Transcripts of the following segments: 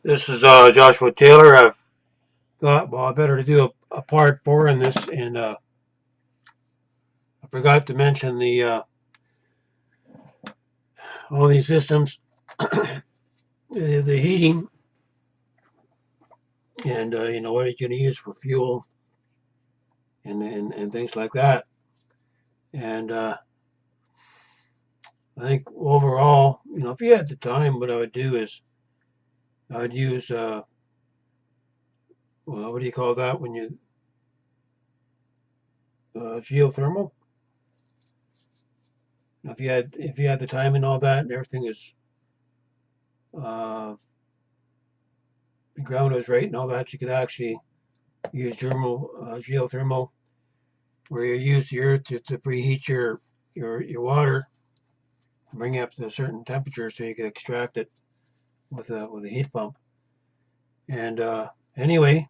This is Joshua Taylor. I've thought, well, I better to do a part four in this, and I forgot to mention all these systems, the heating, and what you're going to use for fuel and things like that. And I think overall, if you had the time, what I would do is I would use well, what do you call that when you geothermal? If you had the time and all that, and everything is uh, the ground is right and all that, you could actually use geothermal, where you use the earth to preheat your water, bring it up to a certain temperature so you can extract it with a heat pump. And anyway,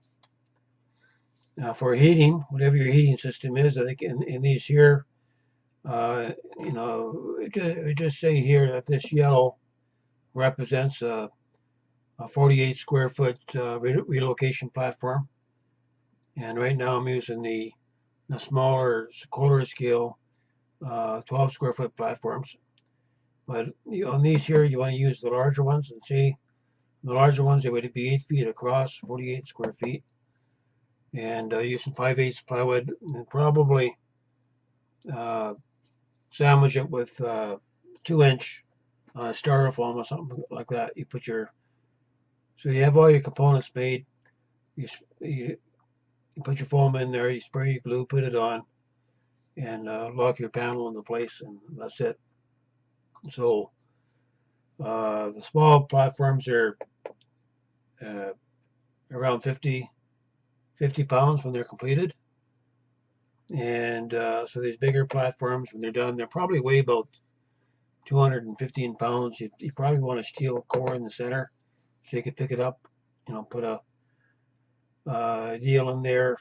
for heating, whatever your heating system is, I think in these here, we just say here that this yellow represents a 48 square foot relocation platform. And right now I'm using the smaller, quarter scale 12 square foot platforms. But on these here, you want to use the larger ones, and see the larger ones, they would be 8 feet across, 48 square feet, and using 5/8 plywood, and probably uh, sandwich it with 2-inch styrofoam or something like that. So you have all your components made. You put your foam in there, you spray your glue, put it on, and lock your panel into place, and that's it. So the small platforms are uh, around 50 pounds when they're completed. And so these bigger platforms, when they're done, they're probably weigh about 215 pounds. You probably want a steel core in the center so you can pick it up. Put a deal in there,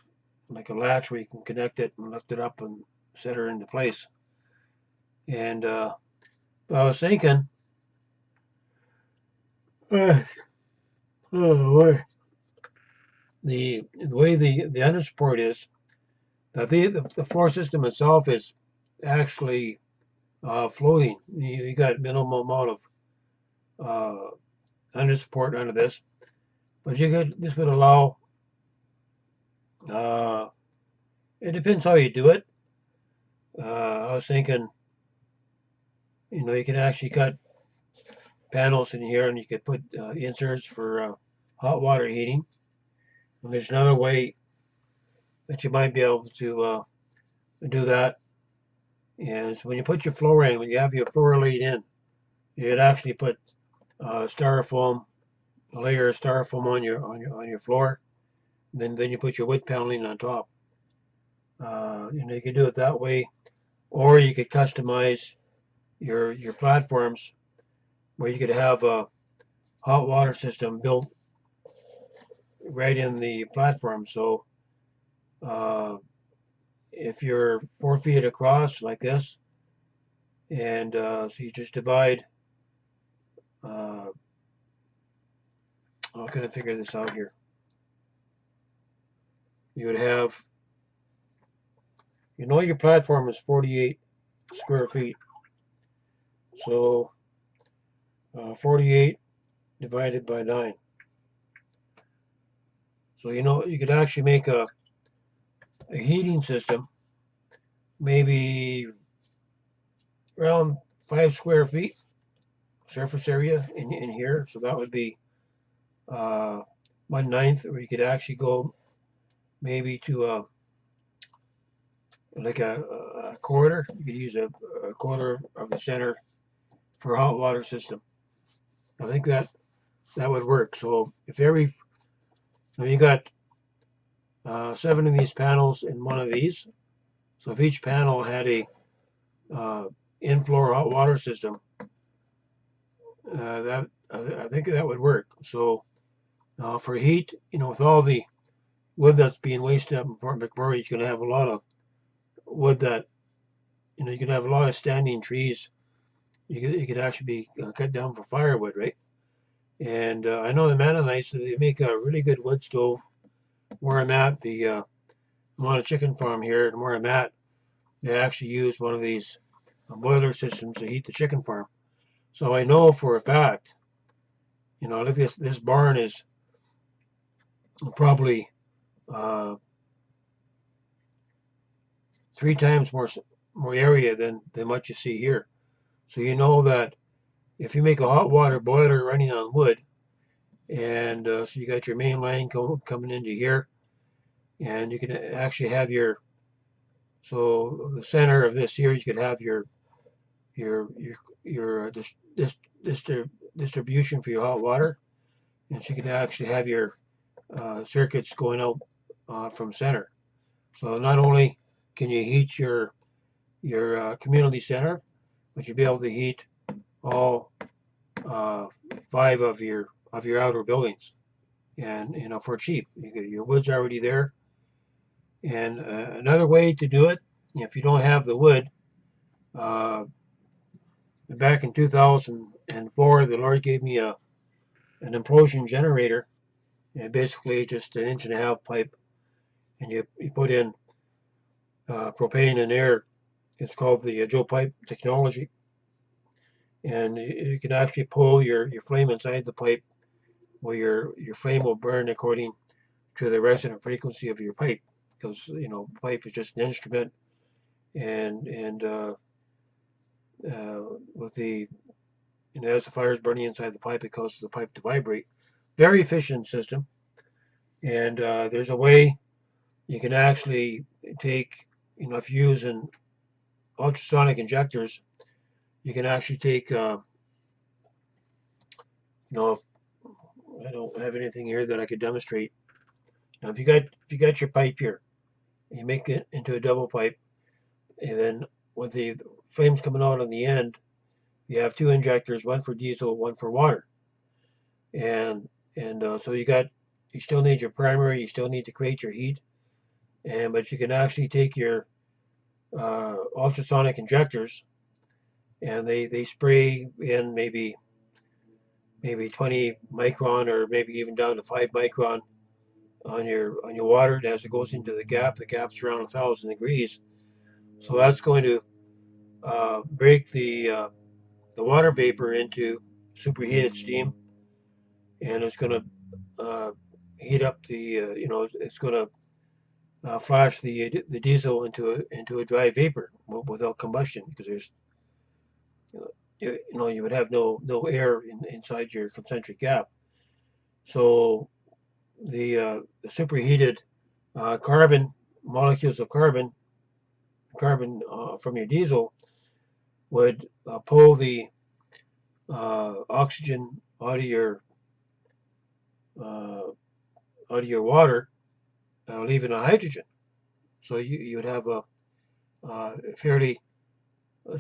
like a latch where you can connect it and lift it up and set her into place. And I was thinking, uh, oh, the way the under support is, that the floor system itself is actually floating. You got minimal amount of under support under this, but this would allow. Uh, it depends how you do it. I was thinking, you can actually cut panels in here, and you could put inserts for hot water heating. And there's another way that you might be able to do that. And so when you put your floor in, when you have your floor laid in, you'd actually put styrofoam, a layer of styrofoam on your floor. Then you put your wood paneling on top. You can do it that way, or you could customize your platforms where you could have a hot water system built right in the platform. So uh, if you're 4 feet across like this, and so you just divide. Uh, how can I figure this out here? You would have, your platform is 48 square feet. So 48 divided by 9. So you could actually make a heating system, maybe around 5 square feet surface area in here. So that would be uh, 1/9, or you could actually go maybe to like a quarter. You could use a quarter of the center for a hot water system. I think that would work. So if you got 7 of these panels in one of these, so if each panel had a uh, in-floor hot water system, that I think that would work. So for heat, with all the wood that's being wasted up in Fort McMurray, you're going to have a lot of wood that you can have a lot of standing trees. You could actually be cut down for firewood, right? And I know the Mennonites, they make a really good wood stove. Where I'm at, I'm on a chicken farm here, and where I'm at, they actually use one of these boiler systems to heat the chicken farm. So I know for a fact, look, this barn is probably uh, 3 times more area than what you see here. So you know that if you make a hot water boiler running on wood, and so you got your main line coming into here, and you can actually have so the center of this here, you could have your your your distribution for your hot water, and so you can actually have your circuits going out from center. So not only can you heat your community center, but you'll be able to heat all uh, 5 of your outer buildings, and for cheap. Your wood's already there. And another way to do it, if you don't have the wood, uh, back in 2004, the Lord gave me an implosion generator, and basically just an 1.5 inch pipe, and you put in propane and air. It's called the Joe Pipe technology, and you can actually pull your flame inside the pipe, where your flame will burn according to the resonant frequency of your pipe, because pipe is just an instrument, and with the as the fire is burning inside the pipe, it causes the pipe to vibrate. Very efficient system, and there's a way you can actually take, if you're using ultrasonic injectors, you can actually take, I don't have anything here that I could demonstrate. Now, if you got your pipe here, you make it into a double pipe, and then with the flames coming out on the end, you have 2 injectors, one for diesel, one for water, and so you still need your primary, you still need to create your heat, but you can actually take your ultrasonic injectors, and they spray in maybe 20 micron, or maybe even down to 5 micron on your water. And as it goes into the gap's around 1,000 degrees. So that's going to break the water vapor into superheated steam, and it's going to heat up it's going to flash the diesel into a dry vapor without combustion, because there's you would have no air inside your concentric gap. So the superheated carbon molecules of carbon from your diesel would pull the oxygen uh, out of your water, leaving a hydrogen. So you would have a fairly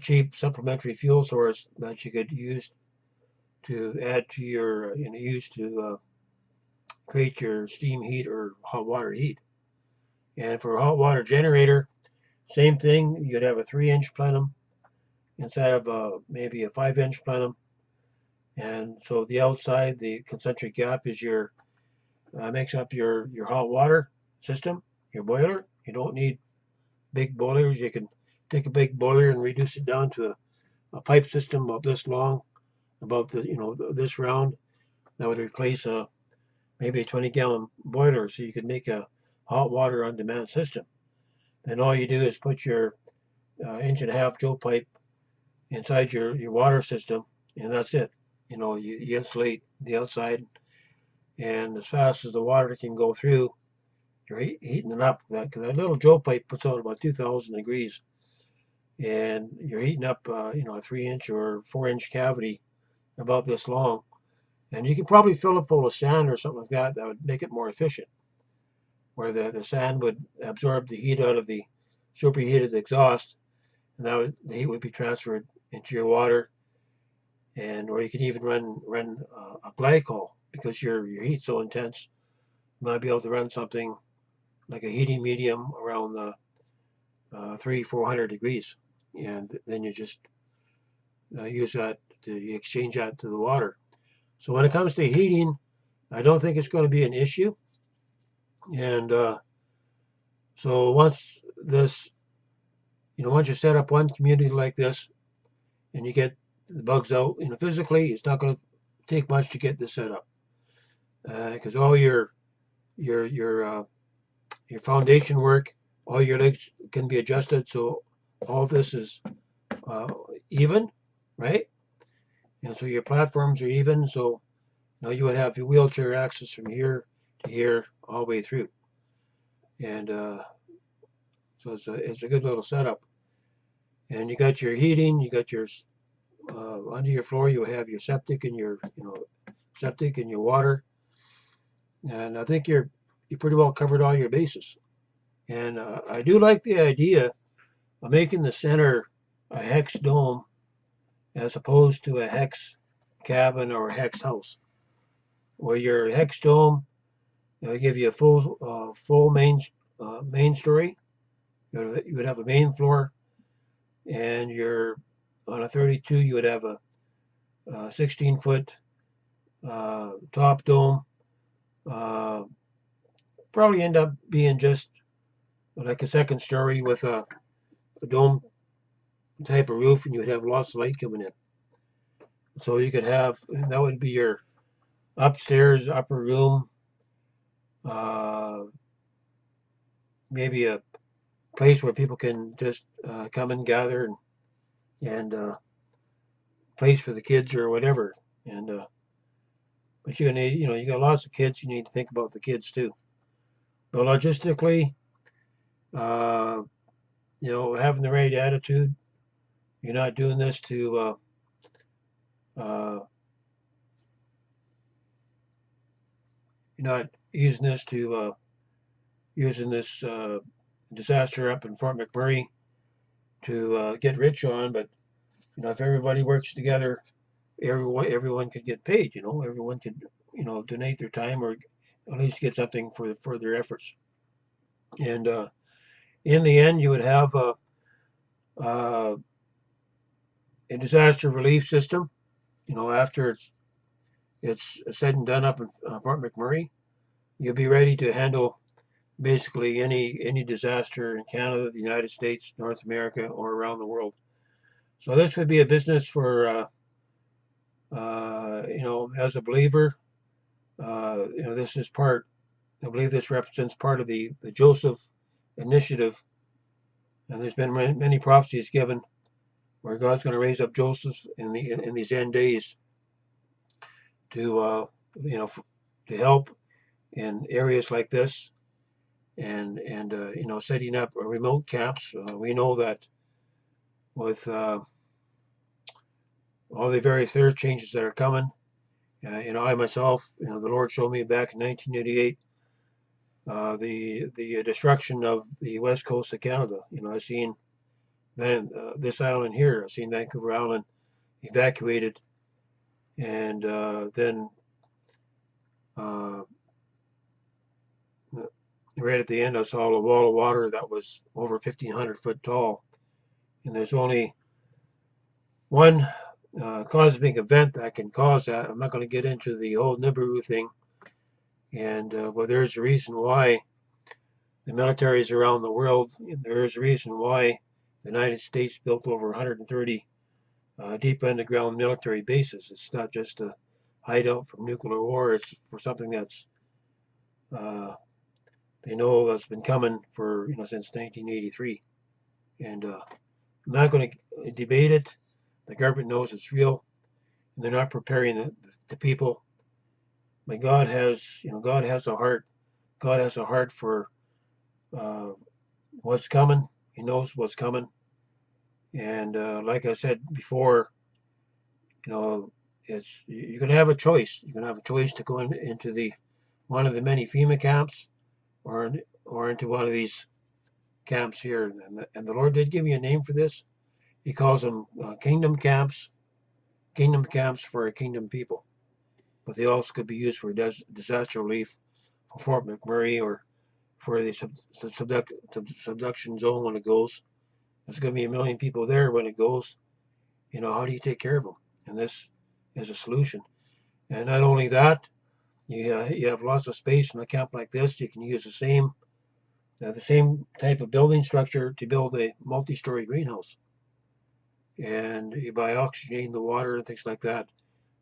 cheap supplementary fuel source that you could use to add to your use to create your steam heat or hot water heat. And for a hot water generator, same thing. You'd have a 3-inch plenum instead of maybe a 5-inch plenum. And so the outside, the concentric gap is makes up your hot water system, your boiler. You don't need big boilers. You can take a big boiler and reduce it down to a pipe system about this long, about this round. That would replace maybe a 20-gallon boiler, so you could make a hot water on demand system. And all you do is put your 1.5 inch Joe pipe inside your water system, and that's it. You insulate the outside, and as fast as the water can go through, you're heating it up. Because that little Joe pipe puts out about 2,000 degrees, and you're heating up, a 3-inch or 4-inch cavity about this long, and you can probably fill it full of sand or something like that. That would make it more efficient, where the sand would absorb the heat out of the superheated exhaust, and the heat would be transferred into your water, or you can even run a glycol, because your heat's so intense. You might be able to run something like a heating medium around the 300-400 degrees, and then you just use that to exchange that to the water. So when it comes to heating, I don't think it's going to be an issue. And so once this, once you set up one community like this and you get the bugs out, physically, it's not going to take much to get this set up because all your your foundation work, all your legs can be adjusted, so all this is uh, even, right? And so your platforms are even, so you would have your wheelchair access from here to here all the way through, and so it's a good little setup. And you got your heating, you got your under your floor, you have your septic and your septic and your water, and I think you pretty well covered all your bases. And I do like the idea of making the center a hex dome as opposed to a hex cabin or a hex house, where your hex dome give you a full main story. You would have a main floor, and you're on a 32. You would have a 16-foot top dome. Probably end up being just like a second story with a dome type of roof, and you would have lots of light coming in. So you could have that would be your upstairs upper room, uh, maybe a place where people can just come and gather and place for the kids or whatever. And but you need, you got lots of kids. You need to think about the kids too. But logistically, uh, having the right attitude. You're not doing this to uh, you're not using this to using this disaster up in Fort McMurray to get rich on. But if everybody works together, everyone could get paid. Everyone could donate their time or at least get something for their efforts. And in the end, you would have a disaster relief system. After it's said and done up in Fort McMurray, you'll be ready to handle basically any disaster in Canada, the United States, North America, or around the world. So this would be a business for as a believer. This is part. I believe this represents part of the Joseph initiative, and there's been many prophecies given where God's going to raise up Joseph in these end days to to help in areas like this, and setting up remote camps. We know that with all the various earth changes that are coming. I myself, the Lord showed me back in 1988 the destruction of the west coast of Canada. I've seen this island here. I've seen Vancouver Island evacuated, and then right at the end, I saw a wall of water that was over 1,500 foot tall, and there's only one cosmic event that can cause that. I'm not going to get into the whole niberu thing, and but there's a reason why the militaries around the world. There's a reason why the United States built over 130 deep underground military bases. It's not just a hideout from nuclear war. It's for something that's they know that's been coming for since 1983, and I'm not going to debate it. The government knows it's real, and they're not preparing the people. But God has a heart. God has a heart for what's coming. He knows what's coming, and like I said before, it's you can have a choice. You can have a choice to go into one of the many FEMMA camps, or into one of these camps here. And the Lord did give me a name for this. He calls them kingdom camps for a kingdom people. But they also could be used for disaster relief for Fort McMurray or for the subduction zone when it goes. There's going to be 1 million people there when it goes. How do you take care of them? And this is a solution. And not only that, you have lots of space in a camp like this. You can use the same type of building structure to build a multi-story greenhouse. And by oxygenating the water and things like that,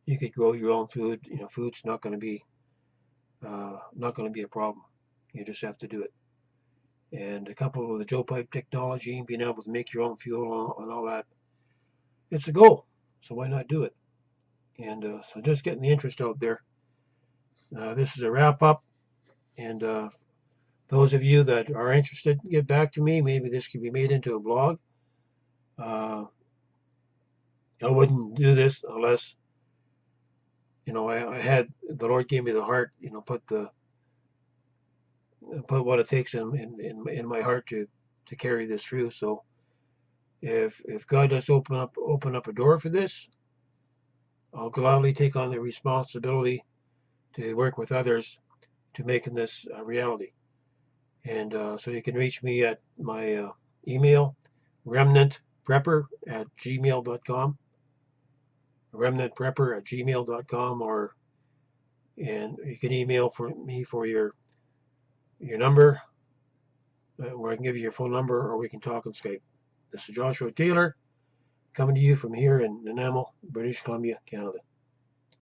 you could grow your own food. Food's not going to be a problem. You just have to do it. And coupled with the Joe pipe technology, being able to make your own fuel and all that, it's a goal. So why not do it? And so just getting the interest out there. This is a wrap up. And those of you that are interested, get back to me. Maybe this could be made into a blog. Uh, I wouldn't do this unless I had the Lord gave me the heart. Put what it takes in my heart to carry this through. So if God does open up a door for this, I'll gladly take on the responsibility to work with others to making this a reality. And so you can reach me at my email, remnantprepper@gmail.com, remnantprepper@gmail.com, and you can email for me for your number, where I can give you your phone number, or we can talk on Skype. This is Joshua Taylor, coming to you from here in Nanaimo, British Columbia, Canada.